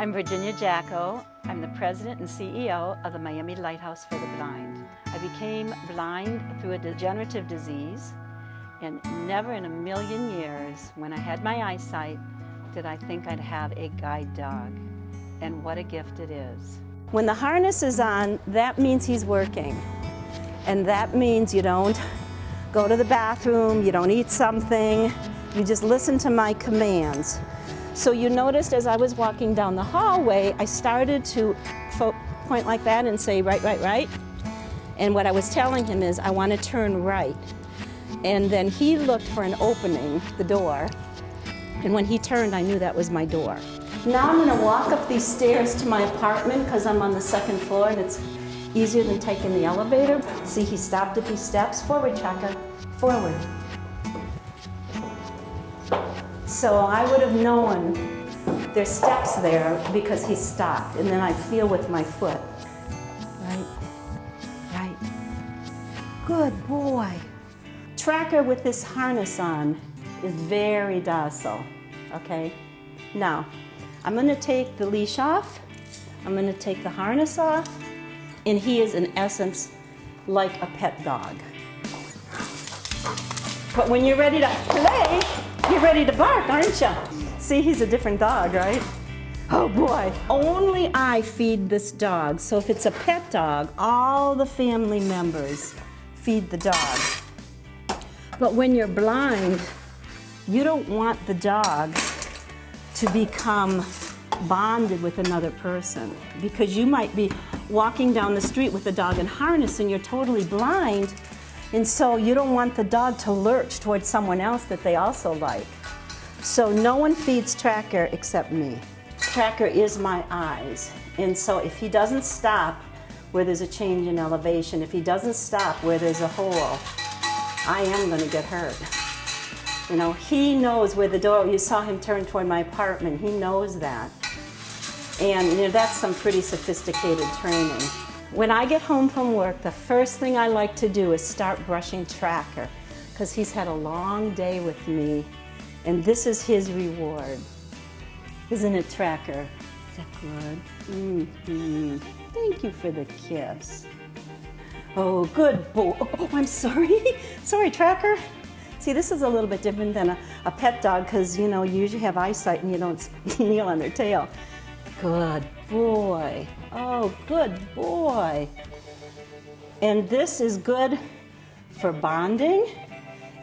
I'm Virginia Jacko. I'm the president and CEO of the Miami Lighthouse for the Blind. I became blind through a degenerative disease, and never in a million years, when I had my eyesight, did I think I'd have a guide dog. And what a gift it is. When the harness is on, that means he's working. And that means you don't go to the bathroom, you don't eat something, you just listen to my commands. So you noticed as I was walking down the hallway, I started to point like that and say, right, right, right. And what I was telling him is, I want to turn right. And then he looked for an opening, the door. And when he turned, I knew that was my door. Now I'm going to walk up these stairs to my apartment because I'm on the second floor and it's easier than taking the elevator. See, he stopped at these steps. Forward, Jacko. Forward. So I would have known there's steps there because he stopped, and then I feel with my foot. Right, right. Good boy. Tracker with this harness on is very docile, okay? Now, I'm gonna take the leash off, I'm gonna take the harness off, and he is in essence like a pet dog. But when you're ready to play, you're ready to bark, aren't you? See, he's a different dog, right? Oh boy, only I feed this dog. So if it's a pet dog, all the family members feed the dog. But when you're blind, you don't want the dog to become bonded with another person, because you might be walking down the street with the dog in harness and you're totally blind. And so you don't want the dog to lurch towards someone else that they also like. So no one feeds Tracker except me. Tracker is my eyes. And so if he doesn't stop where there's a change in elevation, if he doesn't stop where there's a hole, I am going to get hurt. You know, he knows where the door, you saw him turn toward my apartment, he knows that. And you know, that's some pretty sophisticated training. When I get home from work, the first thing I like to do is start brushing Tracker, because he's had a long day with me, and this is his reward. Isn't it, Tracker? Is that good? Mm-hmm. Thank you for the kiss. Oh, good boy. Oh, I'm sorry. Sorry, Tracker. See, this is a little bit different than a pet dog, because, you know, you usually have eyesight and you don't kneel on their tail. Good boy. Oh, good boy. And this is good for bonding.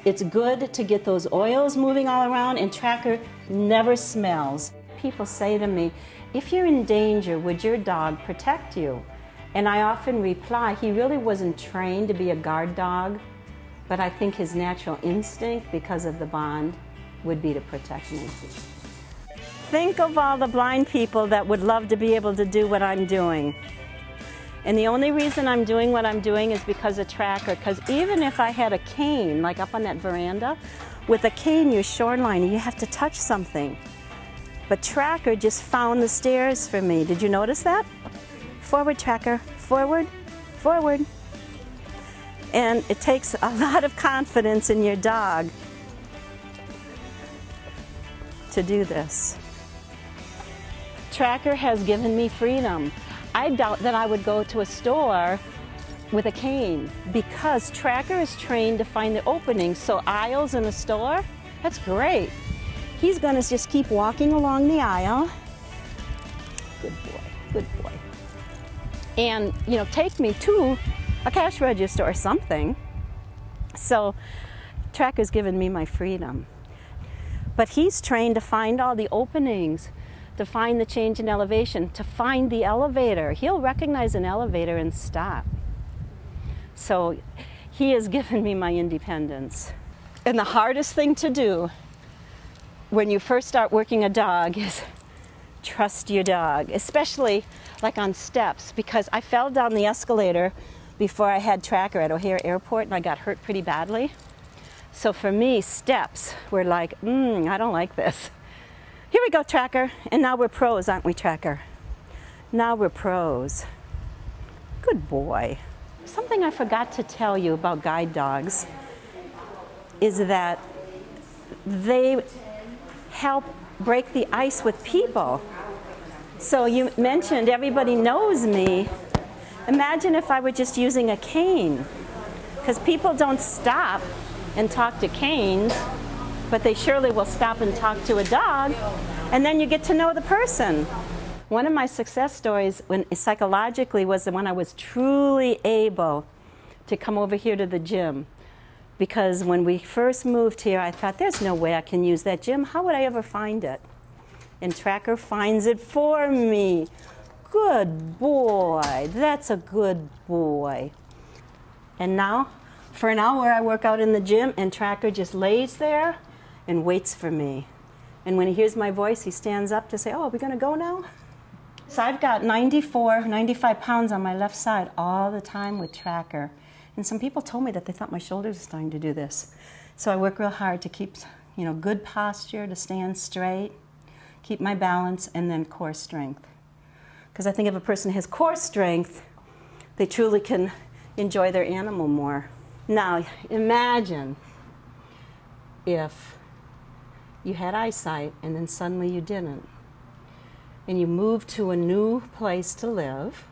It's good to get those oils moving all around, and Tracker never smells. People say to me, if you're in danger, would your dog protect you? And I often reply, he really wasn't trained to be a guard dog, but I think his natural instinct, because of the bond, would be to protect me. Think of all the blind people that would love to be able to do what I'm doing. And the only reason I'm doing what I'm doing is because of Tracker, because even if I had a cane, like up on that veranda, with a cane you're shoreline, you have to touch something. But Tracker just found the stairs for me. Did you notice that? Forward, Tracker, forward, forward. And it takes a lot of confidence in your dog to do this. Tracker has given me freedom. I doubt that I would go to a store with a cane, because Tracker is trained to find the openings. So aisles in a store, that's great. He's gonna just keep walking along the aisle. Good boy, good boy. And, you know, take me to a cash register or something. So Tracker's given me my freedom. But he's trained to find all the openings, to find the change in elevation, to find the elevator. He'll recognize an elevator and stop. So he has given me my independence. And the hardest thing to do when you first start working a dog is trust your dog, especially like on steps, because I fell down the escalator before I had Tracker at O'Hare Airport and I got hurt pretty badly. So for me, steps were like, I don't like this. Here we go, Tracker. And now we're pros, aren't we, Tracker? Now we're pros. Good boy. Something I forgot to tell you about guide dogs is that they help break the ice with people. So you mentioned everybody knows me. Imagine if I were just using a cane, because people don't stop and talk to canes, but they surely will stop and talk to a dog, and then you get to know the person. One of my success stories psychologically was when I was truly able to come over here to the gym. Because when we first moved here, I thought, there's no way I can use that gym. How would I ever find it? And Tracker finds it for me. Good boy. That's a good boy. And now, for an hour, I work out in the gym, and Tracker just lays there and waits for me. And when he hears my voice, he stands up to say, oh, are we going to go now? So I've got 95 pounds on my left side all the time with Tracker. And some people told me that they thought my shoulders were starting to do this. So I work real hard to keep, good posture, to stand straight, keep my balance, and then core strength. Because I think if a person has core strength, they truly can enjoy their animal more. Now, imagine if you had eyesight and then suddenly you didn't. And you moved to a new place to live,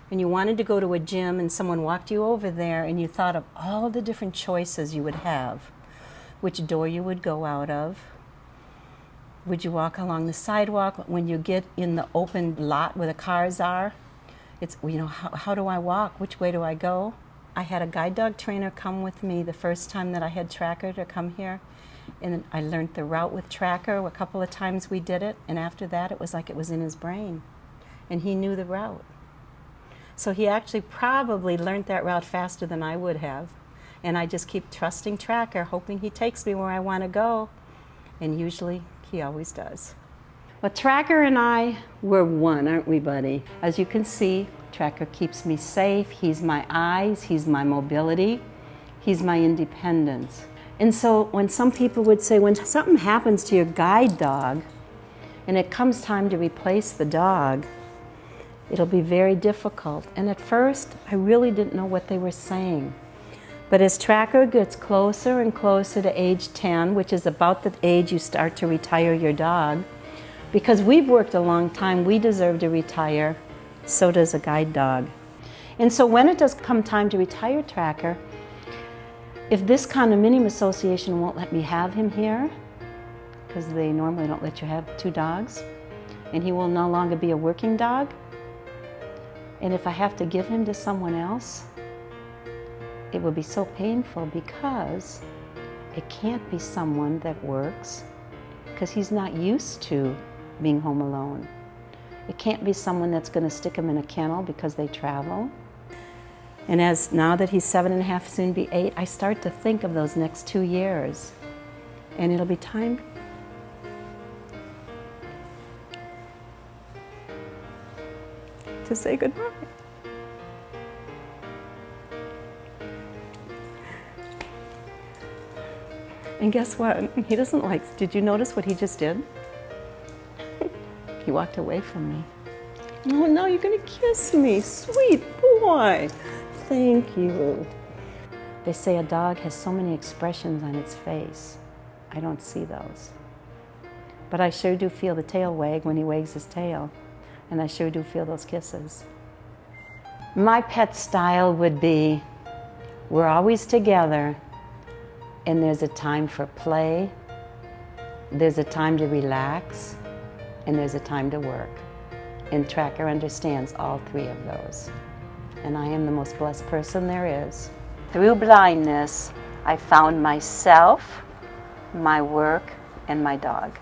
and you wanted to go to a gym, and someone walked you over there, and you thought of all the different choices you would have. Which door you would go out of. Would you walk along the sidewalk? When you get in the open lot where the cars are, it's, how do I walk? Which way do I go? I had a guide dog trainer come with me the first time that I had Tracker to come here. And I learned the route with Tracker. A couple of times we did it, and after that it was like it was in his brain. And he knew the route. So he actually probably learned that route faster than I would have. And I just keep trusting Tracker, hoping he takes me where I want to go. And usually he always does. Well, Tracker and I, we're one, aren't we, buddy? As you can see, Tracker keeps me safe. He's my eyes, he's my mobility, he's my independence. And so when some people would say, when something happens to your guide dog and it comes time to replace the dog, it'll be very difficult. And at first, I really didn't know what they were saying. But as Tracker gets closer and closer to age 10, which is about the age you start to retire your dog, because we've worked a long time, we deserve to retire, so does a guide dog. And so when it does come time to retire Tracker, if this condominium association won't let me have him here, because they normally don't let you have two dogs, and he will no longer be a working dog, and if I have to give him to someone else, it will be so painful because it can't be someone that works, because he's not used to being home alone. It can't be someone that's going to stick him in a kennel because they travel. And as now that he's 7.5, soon to be 8, I start to think of those next 2 years. And it'll be time to say goodbye. And guess what? He doesn't like, did you notice what he just did? He walked away from me. Oh, no, you're gonna kiss me, sweet boy. Thank you. They say a dog has so many expressions on its face. I don't see those. But I sure do feel the tail wag when he wags his tail. And I sure do feel those kisses. My pet style would be, we're always together, and there's a time for play, there's a time to relax, and there's a time to work. And Tracker understands all 3 of those. And I am the most blessed person there is. Through blindness, I found myself, my work, and my dog.